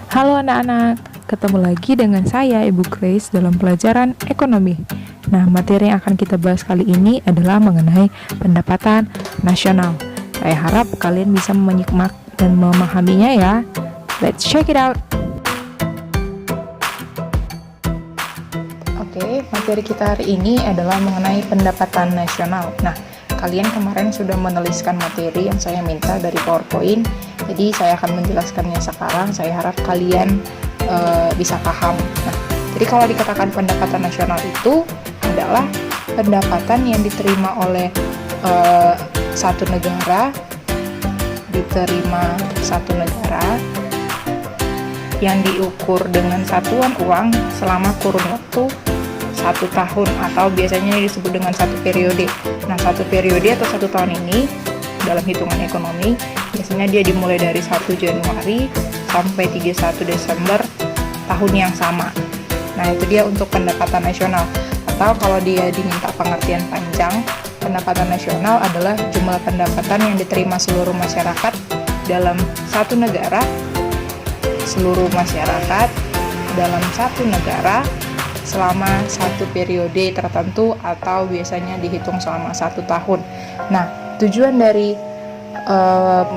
Halo anak-anak, ketemu lagi dengan saya Ibu Grace dalam pelajaran ekonomi. Nah, materi yang akan kita bahas kali ini adalah mengenai pendapatan nasional. Saya harap kalian bisa menyimak dan memahaminya ya. Let's check it out. Oke, materi kita hari ini adalah mengenai pendapatan nasional. Nah, kalian kemarin sudah menuliskan materi yang saya minta dari PowerPoint. Jadi saya akan menjelaskannya sekarang. Saya harap kalian bisa paham. Nah, jadi kalau dikatakan pendapatan nasional itu adalah pendapatan yang diterima oleh satu negara, yang diukur dengan satuan uang selama kurun waktu 1 tahun, atau biasanya disebut dengan 1 periode. Nah, 1 periode atau 1 tahun ini dalam hitungan ekonomi biasanya dia dimulai dari 1 Januari sampai 31 Desember tahun yang sama. Nah, itu dia untuk pendapatan nasional. Atau kalau dia diminta pengertian panjang, pendapatan nasional adalah jumlah pendapatan yang diterima seluruh masyarakat dalam satu negara, selama 1 periode tertentu, atau biasanya dihitung selama 1 tahun. Nah, tujuan dari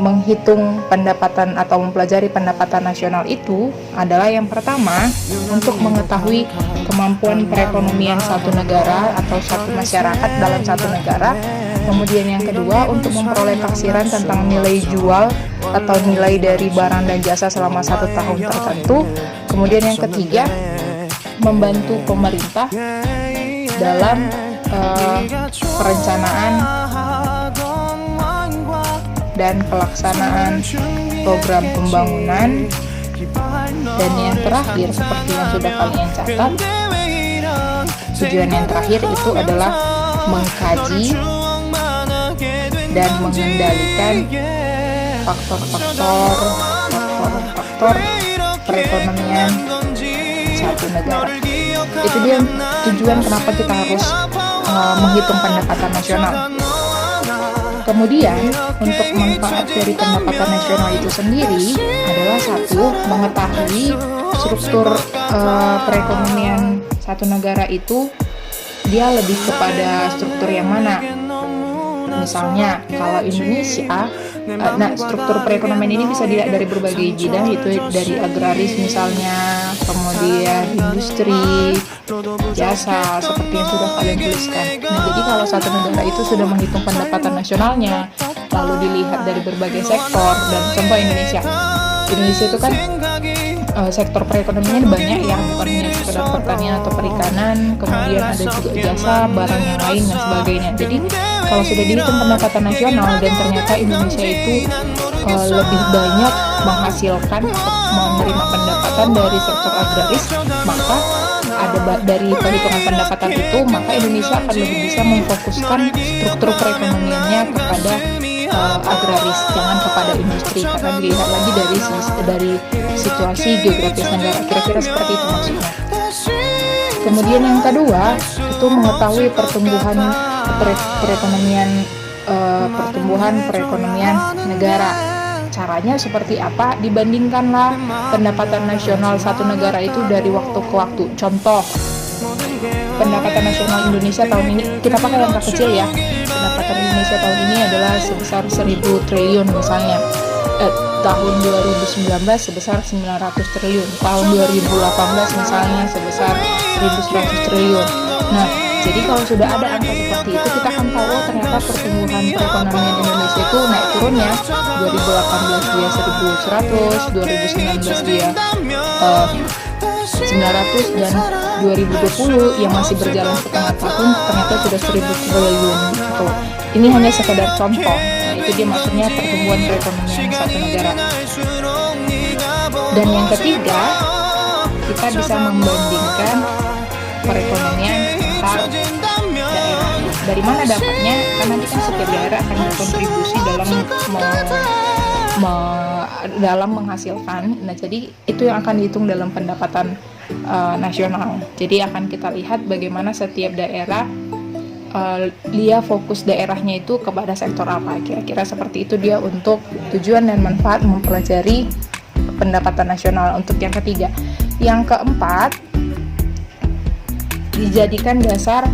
menghitung pendapatan atau mempelajari pendapatan nasional itu adalah yang pertama, untuk mengetahui kemampuan perekonomian satu negara atau satu masyarakat dalam satu negara. Kemudian yang kedua, untuk memperoleh taksiran tentang nilai jual atau nilai dari barang dan jasa selama 1 tahun tertentu. Kemudian yang ketiga, membantu pemerintah dalam perencanaan dan pelaksanaan program pembangunan. Dan yang terakhir, seperti yang sudah kalian catat, tujuan yang terakhir itu adalah mengkaji dan mengendalikan faktor perekonomian satu negara. Itu dia tujuan kenapa kita harus menghitung pendapatan nasional. Kemudian, untuk manfaat dari pendapatan nasional itu sendiri adalah satu, mengetahui struktur perekonomian satu negara itu dia lebih kepada struktur yang mana. Misalnya, kalau Indonesia, struktur perekonomian ini bisa dilihat dari berbagai bidang, itu dari agraris misalnya, kemudian industri, jasa, seperti yang sudah kalian tuliskan. Nah, jadi kalau satu negara itu sudah menghitung pendapatan nasionalnya, lalu dilihat dari berbagai sektor, dan contoh Indonesia itu kan sektor perekonomiannya banyak ya, bukan hanya sekedar pertanian atau perikanan, kemudian ada juga jasa, barang yang lain dan sebagainya. Jadi kalau sudah dihitung pendapatan nasional dan ternyata Indonesia itu lebih banyak menghasilkan atau menerima pendapatan dari sektor agraris, maka dari perhitungan pendapatan itu, maka Indonesia akan lebih bisa memfokuskan struktur perekonomiannya kepada agraris, jangan kepada industri, karena dilihat lagi dari situasi geografis negara. Kira-kira seperti itu maksudnya. Kemudian yang kedua, itu mengetahui pertumbuhan perekonomian negara. Caranya seperti apa? Dibandingkanlah pendapatan nasional satu negara itu dari waktu ke waktu. Contoh, pendapatan nasional Indonesia tahun ini, kita pakai angka kecil ya. Pendapatan Indonesia tahun ini adalah sebesar 1.000 triliun misalnya. Tahun 2019 sebesar 900 triliun. Tahun 2018 misalnya sebesar 1.100 triliun. Nah, jadi kalau sudah ada angka seperti itu, kita akan tahu ternyata pertumbuhan perekonomian Indonesia itu naik turun ya. 2018 dia 1.100, 2019 dia 900, dan 2020 yang masih berjalan setengah tahun ternyata sudah 1.000 triliun gitu. Ini hanya sekedar contoh. Nah, itu dia maksudnya pertumbuhan perekonomian satu negara. Dan yang ketiga, kita bisa membandingkan perekonomian antar daerah. Dari mana dapatnya? Karena nanti kan setiap daerah akan berkontribusi dalam menghasilkan. Nah, jadi itu yang akan dihitung dalam pendapatan nasional. Jadi akan kita lihat bagaimana setiap daerah dia fokus daerahnya itu kepada sektor apa. Kira-kira seperti itu dia untuk tujuan dan manfaat mempelajari pendapatan nasional untuk yang ketiga. Yang keempat, dijadikan dasar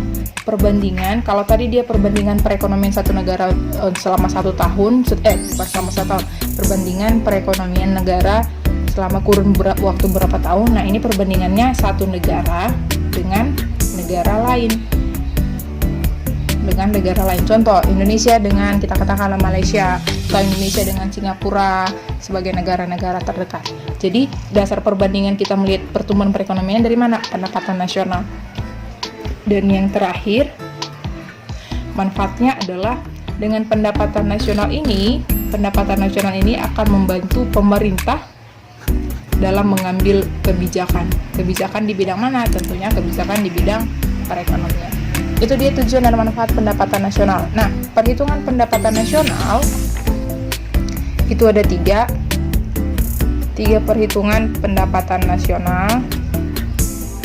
perbandingan. Kalau tadi dia perbandingan perekonomian satu negara selama 1 tahun, bukan selama 1 tahun, perbandingan perekonomian negara selama kurun waktu berapa tahun. Nah, ini perbandingannya satu negara dengan negara lain. Contoh, Indonesia dengan, kita katakanlah Malaysia, atau Indonesia dengan Singapura sebagai negara-negara terdekat. Jadi dasar perbandingan kita melihat pertumbuhan perekonomian dari mana? Pendapatan nasional. Dan yang terakhir, manfaatnya adalah dengan pendapatan nasional ini akan membantu pemerintah dalam mengambil kebijakan. Kebijakan di bidang mana? Tentunya kebijakan di bidang perekonomian. Itu dia tujuan dan manfaat pendapatan nasional. Nah, perhitungan pendapatan nasional itu ada tiga perhitungan pendapatan nasional.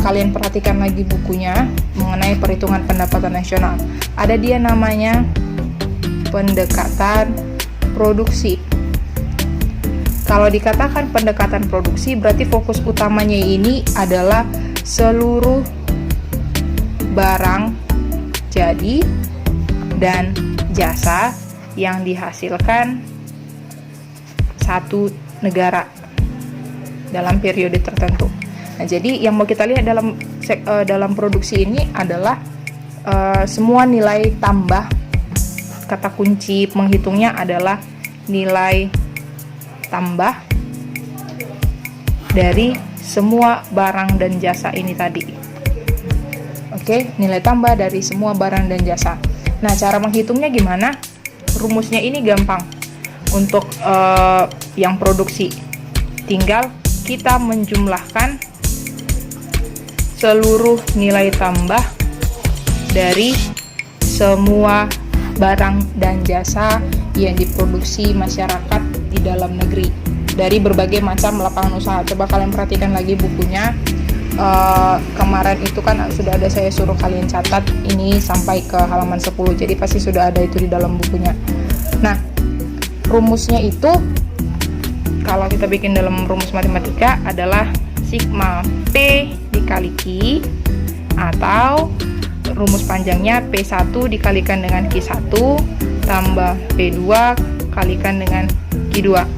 Kalian perhatikan lagi bukunya mengenai perhitungan pendapatan nasional. Ada dia namanya pendekatan produksi. Kalau dikatakan pendekatan produksi, berarti fokus utamanya ini adalah seluruh barang jadi dan jasa yang dihasilkan satu negara dalam periode tertentu. Nah, jadi yang mau kita lihat dalam produksi ini adalah semua nilai tambah. Kata kunci menghitungnya adalah nilai tambah dari semua barang dan jasa ini tadi. Oke, nilai tambah dari semua barang dan jasa. Nah, cara menghitungnya gimana? Rumusnya ini gampang. Untuk yang produksi, tinggal kita menjumlahkan seluruh nilai tambah dari semua barang dan jasa yang diproduksi masyarakat di dalam negeri dari berbagai macam lapangan usaha. Coba kalian perhatikan lagi bukunya. Kemarin itu kan sudah ada saya suruh kalian catat ini sampai ke halaman 10, jadi pasti sudah ada itu di dalam bukunya. Nah, rumusnya itu kalau kita bikin dalam rumus matematika adalah sigma P dikali Q, atau rumus panjangnya P1 dikalikan dengan Q1 tambah P2 kalikan dengan Q2.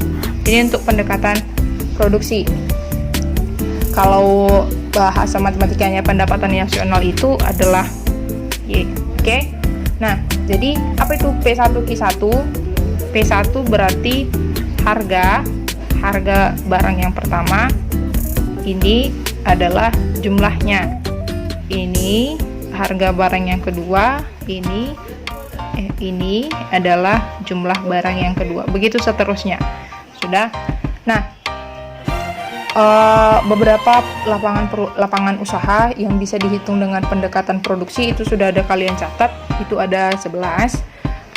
Ini untuk pendekatan produksi. Kalau bahasa matematikanya pendapatan nasional itu adalah Y. Oke. Nah, jadi apa itu P1 Q1? P1 berarti harga barang yang pertama. Ini adalah jumlahnya. Ini harga barang yang kedua. Ini adalah jumlah barang yang kedua. Begitu seterusnya. Sudah. Nah, beberapa lapangan usaha yang bisa dihitung dengan pendekatan produksi itu sudah ada kalian catat. Itu ada 11.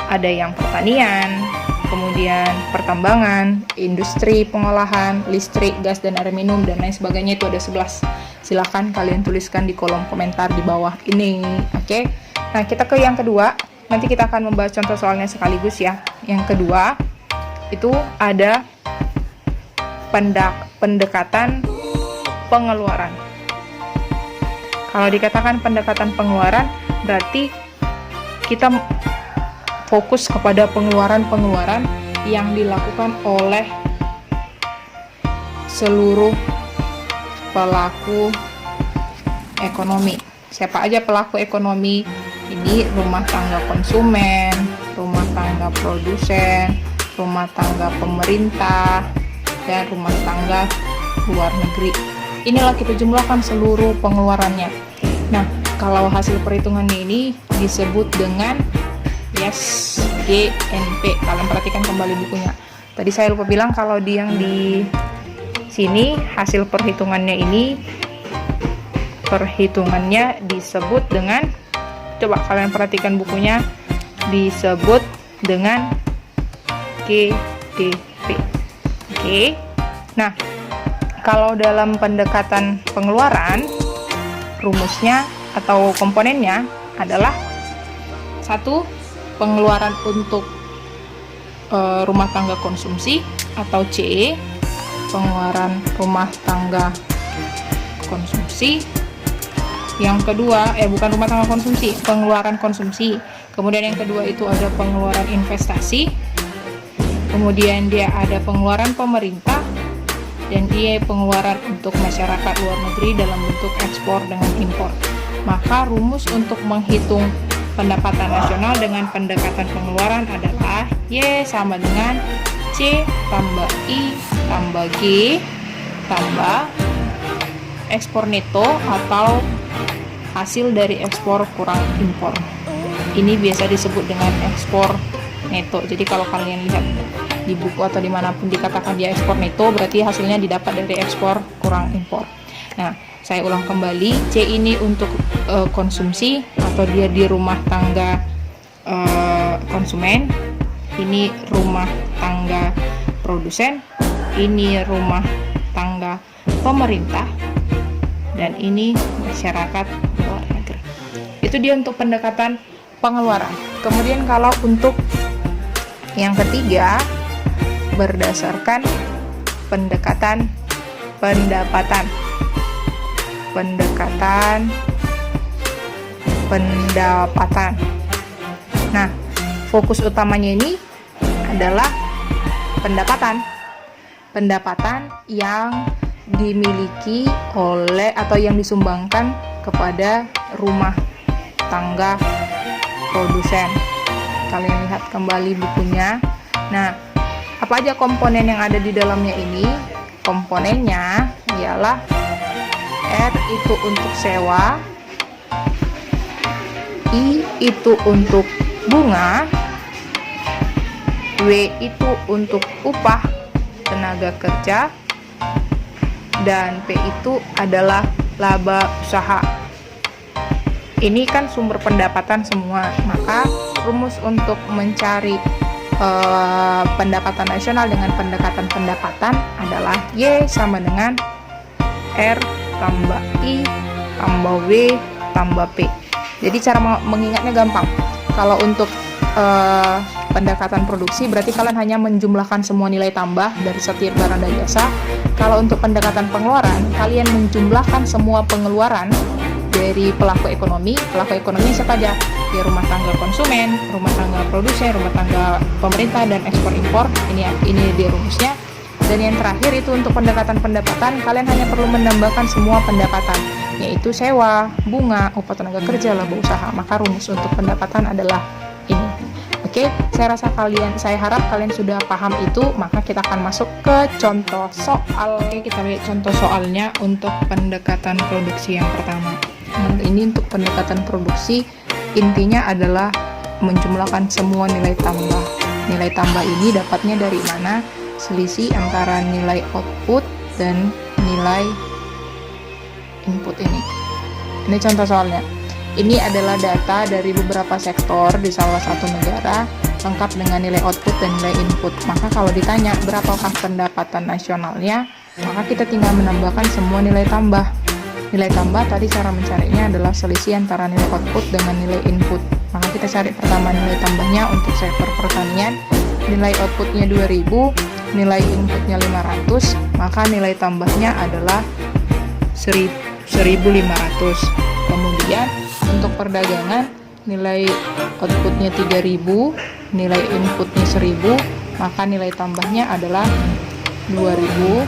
Ada yang pertanian, kemudian pertambangan, industri pengolahan, listrik, gas dan air minum, dan lain sebagainya. Itu ada 11. Silahkan kalian tuliskan di kolom komentar di bawah ini. Oke. Nah, kita ke yang kedua. Nanti kita akan membahas contoh soalnya sekaligus ya. Yang kedua itu ada pendekatan pengeluaran. Kalau dikatakan pendekatan pengeluaran, berarti kita fokus kepada pengeluaran-pengeluaran yang dilakukan oleh seluruh pelaku ekonomi. Siapa aja pelaku ekonomi? Ini rumah tangga konsumen, rumah tangga produsen, rumah tangga pemerintah, dan rumah tangga luar negeri. Inilah kita jumlahkan seluruh pengeluarannya. Nah, kalau hasil perhitungannya ini disebut dengan SGNP. Kalian perhatikan kembali bukunya. Tadi saya lupa bilang kalau yang di sini hasil perhitungannya disebut dengan, coba kalian perhatikan bukunya, disebut dengan GDP. Oke. Nah, kalau dalam pendekatan pengeluaran, rumusnya atau komponennya adalah satu, pengeluaran untuk rumah tangga konsumsi atau CE, pengeluaran rumah tangga konsumsi. Yang kedua, bukan rumah tangga konsumsi, pengeluaran konsumsi. Kemudian yang kedua itu ada pengeluaran investasi. Kemudian dia ada pengeluaran pemerintah, dan dia pengeluaran untuk masyarakat luar negeri dalam bentuk ekspor dengan impor. Maka rumus untuk menghitung pendapatan nasional dengan pendekatan pengeluaran adalah Y sama dengan C tambah I tambah G tambah ekspor neto atau hasil dari ekspor kurang impor. Ini biasa disebut dengan ekspor neto. Jadi kalau kalian lihat di buku atau dimanapun dikatakan dia ekspor neto, berarti hasilnya didapat dari ekspor kurang impor. Nah, saya ulang kembali, C ini untuk konsumsi atau dia di rumah tangga konsumen, ini rumah tangga produsen, ini rumah tangga pemerintah, dan ini masyarakat luar negeri. Itu dia untuk pendekatan pengeluaran. Kemudian kalau untuk yang ketiga, berdasarkan pendekatan pendapatan. Nah, fokus utamanya ini adalah pendapatan yang dimiliki oleh atau yang disumbangkan kepada rumah tangga produsen. Kalian lihat kembali bukunya. Nah, apa aja komponen yang ada di dalamnya ini? Komponennya ialah R itu untuk sewa, I itu untuk bunga, W itu untuk upah tenaga kerja, dan P itu adalah laba usaha. Ini kan sumber pendapatan semua, maka rumus untuk mencari pendapatan nasional dengan pendekatan pendapatan adalah Y sama dengan R tambah I tambah W tambah P. Jadi cara mengingatnya gampang. Kalau untuk pendekatan produksi berarti kalian hanya menjumlahkan semua nilai tambah dari setiap barang dan jasa. Kalau untuk pendekatan pengeluaran, kalian menjumlahkan semua pengeluaran dari pelaku ekonomi. Pelaku ekonomi siapa aja? Ya, rumah tangga konsumen, rumah tangga produsen, rumah tangga pemerintah, dan ekspor impor. Ini dia rumusnya. Dan yang terakhir itu untuk pendekatan pendapatan, kalian hanya perlu menambahkan semua pendapatan, yaitu sewa, bunga, upah tenaga kerja, laba usaha. Maka rumus untuk pendapatan adalah ini. Oke, saya harap kalian sudah paham itu. Maka kita akan masuk ke contoh soal. Oke, kita lihat contoh soalnya untuk pendekatan produksi yang pertama. Nah, ini untuk pendekatan produksi, intinya adalah menjumlahkan semua nilai tambah. Nilai tambah ini dapatnya dari mana? Selisih antara nilai output dan nilai input ini. Ini contoh soalnya. Ini adalah data dari beberapa sektor di salah satu negara, lengkap dengan nilai output dan nilai input. Maka kalau ditanya berapakah pendapatan nasionalnya, maka kita tinggal menambahkan semua nilai tambah. Nilai tambah tadi cara mencarinya adalah selisih antara nilai output dengan nilai input. Maka kita cari pertama nilai tambahnya untuk sektor pertanian. Nilai outputnya 2000, nilai inputnya 500, maka nilai tambahnya adalah 1500. Kemudian untuk perdagangan, nilai outputnya 3000, nilai inputnya 1000, maka nilai tambahnya adalah 2000.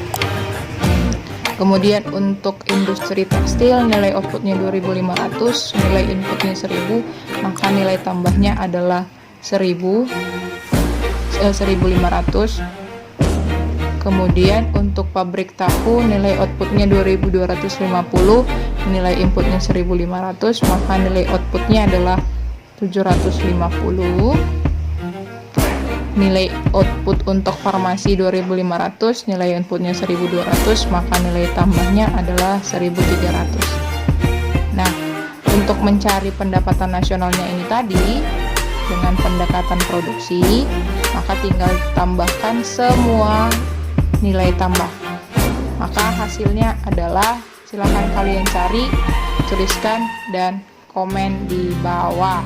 Kemudian untuk industri tekstil, nilai outputnya 2500, nilai inputnya 1000, maka nilai tambahnya adalah 1500. Kemudian untuk pabrik tahu, nilai outputnya 2250, nilai inputnya 1500, maka nilai outputnya adalah 750. Nilai output untuk farmasi 2500, nilai inputnya 1200, maka nilai tambahnya adalah 1300. Nah, untuk mencari pendapatan nasionalnya ini tadi dengan pendekatan produksi, maka tinggal tambahkan semua nilai tambah. Maka hasilnya adalah, silahkan kalian cari, tuliskan, dan komen di bawah.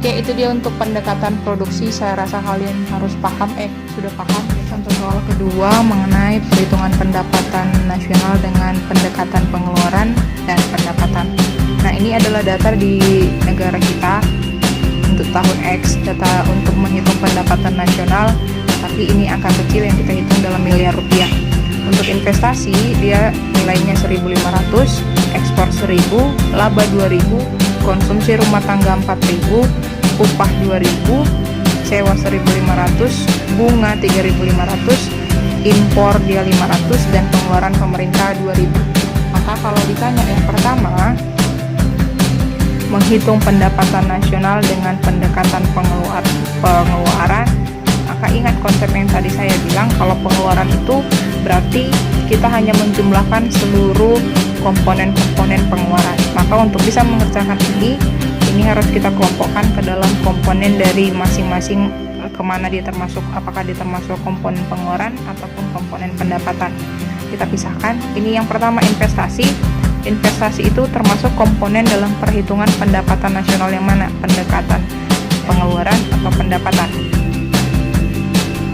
Oke, itu dia untuk pendekatan produksi. Saya rasa kalian harus paham, sudah paham. untuk soal kedua mengenai perhitungan pendapatan nasional dengan pendekatan pengeluaran dan pendapatan. Nah, ini adalah data di negara kita untuk tahun X, data untuk menghitung pendapatan nasional, tapi ini angka kecil yang kita hitung dalam miliar rupiah. Untuk investasi, dia nilainya 1.500, ekspor 1.000, laba 2.000, konsumsi rumah tangga 4.000, upah 2.000, sewa 1.500, bunga 3.500, impor dia 500, dan pengeluaran pemerintah 2.000. Maka kalau ditanya yang pertama, menghitung pendapatan nasional dengan pendekatan pengeluaran, maka ingat konsep yang tadi saya bilang, kalau pengeluaran itu berarti kita hanya menjumlahkan seluruh komponen-komponen pengeluaran. Maka untuk bisa mengerjakan ini harus kita kelompokkan ke dalam komponen dari masing-masing, kemana dia termasuk, apakah dia termasuk komponen pengeluaran ataupun komponen pendapatan. Kita pisahkan. Ini yang pertama, investasi. Investasi itu termasuk komponen dalam perhitungan pendapatan nasional yang mana? Pendekatan pengeluaran atau pendapatan.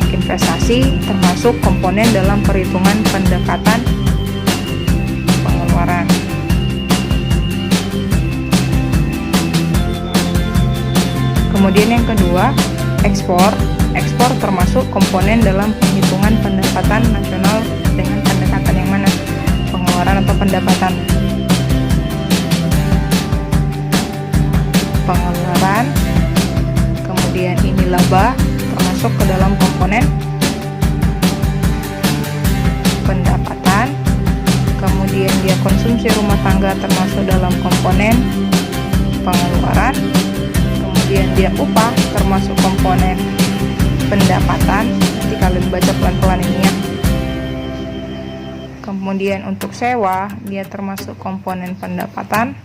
Investasi termasuk komponen dalam perhitungan pendekatan pengeluaran. Kemudian yang kedua, ekspor. Ekspor termasuk komponen dalam penghitungan pendapatan nasional dengan pendekatan yang mana? Pengeluaran atau pendapatan? Pengeluaran. Kemudian ini laba termasuk ke dalam komponen pendapatan. Kemudian dia konsumsi rumah tangga termasuk dalam komponen pengeluaran. Kemudian dia upah termasuk komponen pendapatan. Nanti kalian baca pelan-pelan ini ya. Kemudian untuk sewa dia termasuk komponen pendapatan.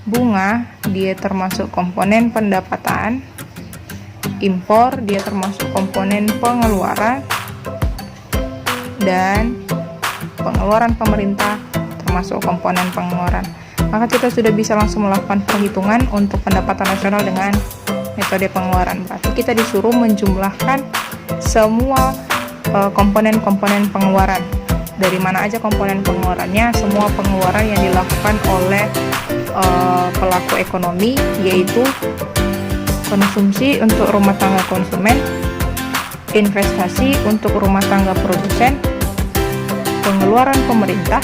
Bunga dia termasuk komponen pendapatan. Impor dia termasuk komponen pengeluaran. Dan pengeluaran pemerintah termasuk komponen pengeluaran. Maka kita sudah bisa langsung melakukan perhitungan untuk pendapatan nasional dengan metode pengeluaran. Berarti kita disuruh menjumlahkan semua komponen-komponen pengeluaran. Dari mana aja komponen pengeluarannya? Semua pengeluaran yang dilakukan oleh pelaku ekonomi, yaitu konsumsi untuk rumah tangga konsumen, investasi untuk rumah tangga produsen, pengeluaran pemerintah,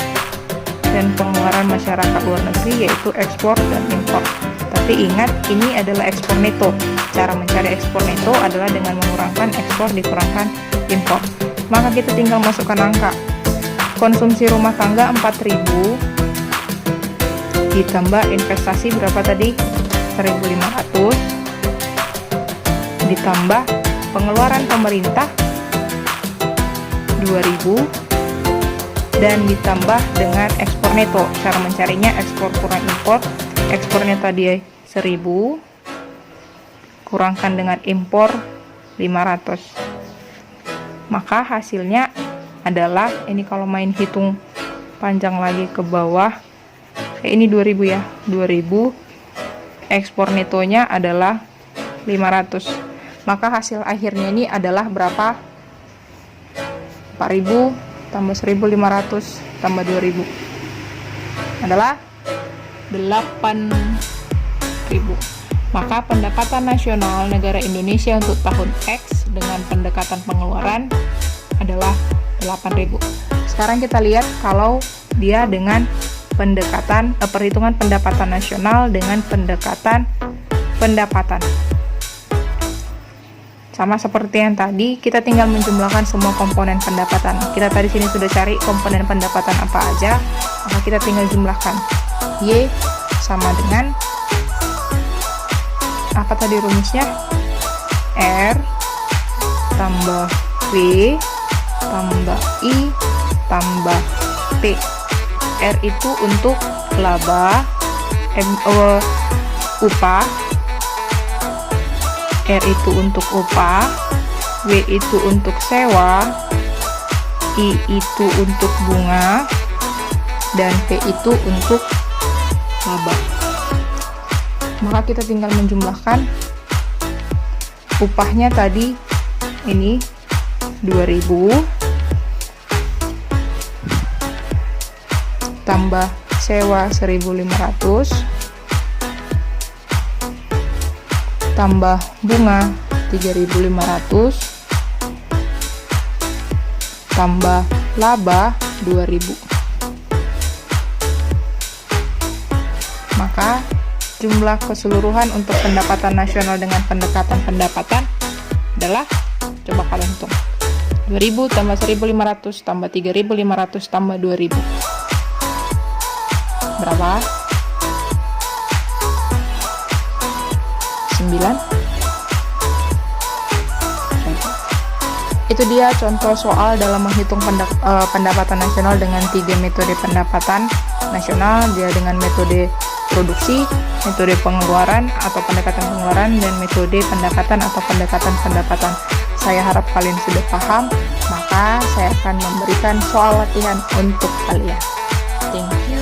dan pengeluaran masyarakat luar negeri, yaitu ekspor dan impor. Tapi ingat, ini adalah ekspor neto. Cara mencari ekspor neto adalah dengan mengurangkan ekspor dikurangkan impor. Maka kita tinggal masukkan angka. Konsumsi rumah tangga 4.000 ditambah investasi berapa tadi? 1.500 ditambah pengeluaran pemerintah 2.000 dan ditambah dengan ekspor neto. Cara mencarinya ekspor kurang impor. Ekspor neto dia 1.000 kurangkan dengan impor 500. Maka hasilnya adalah, ini kalau main hitung panjang lagi ke bawah, ini 2.000 ya, 2.000, ekspor netonya adalah 500. Maka hasil akhirnya ini adalah berapa? 4.000 tambah 1.500 tambah 2.000 adalah 8.000. Maka pendapatan nasional negara Indonesia untuk tahun X dengan pendekatan pengeluaran adalah 8.000. Sekarang kita lihat kalau dia dengan pendekatan perhitungan pendapatan nasional dengan pendekatan pendapatan. Sama seperti yang tadi, kita tinggal menjumlahkan semua komponen pendapatan. Kita tadi sini sudah cari komponen pendapatan apa aja, maka kita tinggal jumlahkan. Y sama dengan apa tadi rumusnya? R tambah V tambah I tambah P. R itu untuk laba, upah, R itu untuk upah, W itu untuk sewa, I itu untuk bunga, dan P itu untuk laba. Maka kita tinggal menjumlahkan upahnya tadi ini 2.000 tambah sewa 1.500 tambah bunga 3.500 tambah laba 2.000. Maka jumlah keseluruhan untuk pendapatan nasional dengan pendekatan pendapatan adalah, coba kalian hitung, 2.000 tambah 1.500 tambah 3.500 tambah 2.000. Berapa? 9. Itu dia contoh soal dalam menghitung pendapatan nasional dengan 3 metode pendapatan nasional, dia dengan metode produksi, metode pengeluaran atau pendekatan pengeluaran, dan metode pendapatan atau pendekatan pendapatan. Saya harap kalian sudah paham, maka saya akan memberikan soal latihan untuk kalian. Thank you.